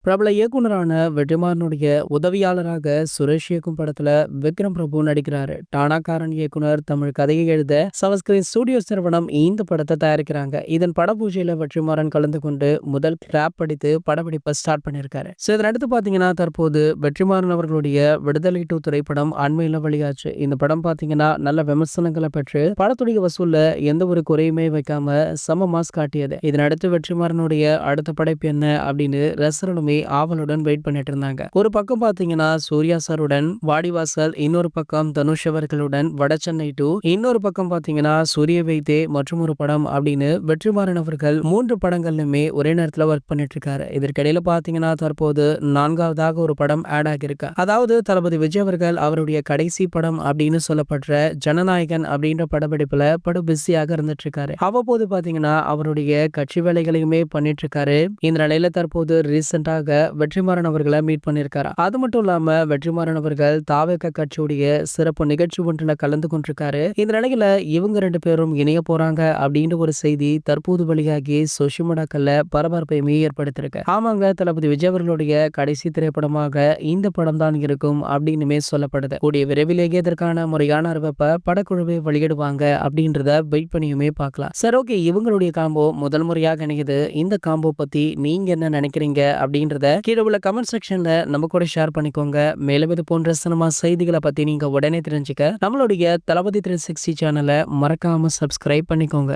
பிரபல இயக்குனரான வெற்றிமாறனுடைய உதவியாளராக சுரேஷ் இயக்கும் படத்துல விக்ரம் பிரபு நடிக்கிறாரு. டானாக்காரன் இயக்குனர் தமிழ் கதையை எழுத சவஸ்கிரீன் ஸ்டுடியோஸ் நிறுவனம் இந்த படத்தை தயாரிக்கிறாங்க. இதன் பட பூஜையில வெற்றிமாறன் கலந்து கொண்டு முதல் கிராப் படித்து படப்பிடிப்பை ஸ்டார்ட் பண்ணியிருக்காரு. இதனடுத்து பாத்தீங்கன்னா தற்போது வெற்றிமாறன் அவர்களுடைய விடுதலை 2 திரைப்படம் அண்மையில வெளியாச்சு. இந்த படம் பாத்தீங்கன்னா நல்ல விமர்சனங்களை பெற்று படத்துடைய வசூல்ல எந்த ஒரு குறையுமே வைக்காம சம மாஸ் காட்டியது. இதனடுத்து வெற்றிமாறனுடைய அடுத்த படைப்பு என்ன அப்படின்னு ரசிகர்களுமே ஆவலுடன் வெயிட் பண்ணிட்டு இருந்தாங்க. ஒரு பக்கம் பாத்தீங்கன்னா சூர்யா சாருடன் வாடிவாசல், இன்னொரு பக்கம் தனுஷ் அவர்களுடன் வடசென்னை 2, இன்னொரு பக்கம் பாத்தீங்கன்னா சூரிய வைத்தே மற்றும் ஒரு படம் அப்படின்னு வெற்றிமாறன் அவர்கள் 3 படங்கள்லுமே ஒரே நேரத்துல ஒர்க் பண்ணிட்டு இருக்காரு. இதற்கிடையில பாத்தீங்கன்னா தற்போது 4வதாக ஒரு படம் ஆட் ஆகியிருக்கு. அதாவது தளபதி விஜய் அவர்கள் அவருடைய கடைசி படம் அப்படின்னு சொல்லப்படுற ஜனநாயகன் அப்படின்ற படப்பிடிப்புல படு பிஸியாக இருந்துட்டு இருக்காரு. அவ்வப்போது பாத்தீங்கன்னா அவருடைய கட்சி வேலைகளையுமே பண்ணிட்டு இருக்காரு. இந்த நிலையில தற்போது ரீசெண்டாக வெற்றிமாறன் அவர்களை மீட் பண்ணிருக்காரு. அது மட்டும் இல்லாம வெற்றிமாறன் அவர்கள் தாவேக கட்சியுடைய சிறப்பு நிகழ்ச்சி ஒன்றில் கலந்து கொண்டிருக்காரு. இந்த நிலையில இவங்க 2 பேரும் இணைய போறாங்க அப்படின்ற ஒரு செய்தி தற்போது வெளியாகி சோசியல் மீடியாக்கள்ல பரபரப்பையுமே ஏற்படுத்திருக்கு. ஆமாங்க, தளபதி விஜய் அவர்களுடைய கடைசி திரைப்படமாக இந்த படம் தான் இருக்கும் அப்படின்னுமே சொல்லப்படுது. கூடிய விரைவிலேயே இதற்கான முறையான அறிவிப்பை படக்குழுவை வெளியிடுவாங்க அப்படின்றத வெயிட் பண்ணியுமே பார்க்கலாம். சரி, ஓகே, இவங்களுடைய காம்போ முதல் முறையாக இணையுது. இந்த காம்போ பத்தி நீங்க என்ன நினைக்கிறீங்க அப்படின்றத கீழே உள்ள கமெண்ட் செக்ஷன்ல நம்ம கூட ஷேர் பண்ணிக்கோங்க. மேலும் இது போன்ற சினிமா செய்திகளை பத்தி நீங்க உடனே தெரிஞ்சுக்க நம்மளுடைய தளபதி 360 சேனலை மறக்காம சப்ஸ்கிரைப் பண்ணிக்கோங்க.